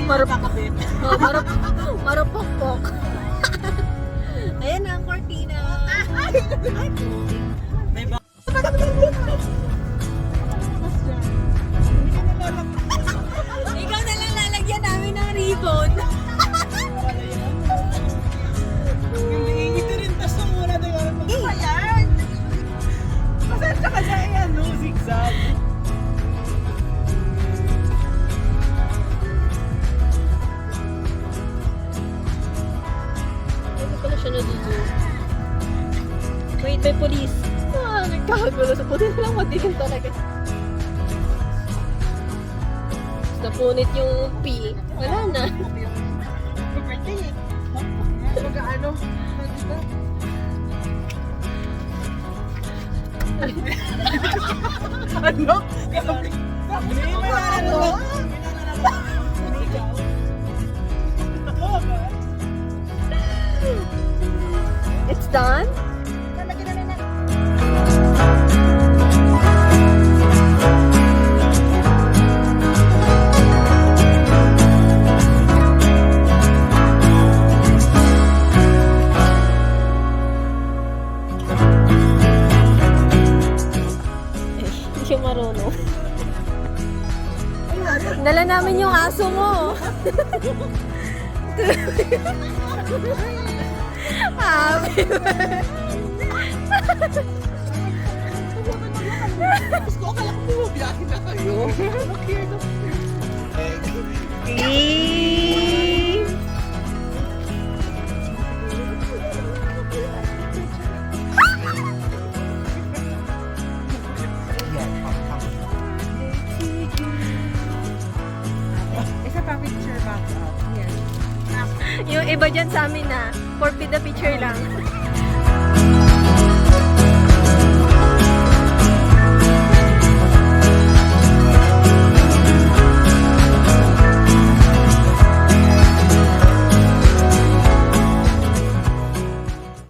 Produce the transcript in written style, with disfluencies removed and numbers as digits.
nakakabit. Marupok-pok. Ayan na ang cortina. May ba? Ikaw na lang lalagyan namin ng ribbon. Ito rin, tas nung muna tayo. Ayan! Pasensya ka na yan, no? Zigzag. Hindi pala siya nadudyo. Wait, may police. Nagkakagulo sa puti na lang madilim talaga. Napunit yung P. Wala na. Birthday eh. Mag-ano? Ano? It's done? Hindi siya marunong. Dala namin yung aso mo. Happy Gusto ko kala ko bumabiyahin na kayo. Isa pa picture back up. Yan. Yung iba dyan sa amin na, for the picture lang.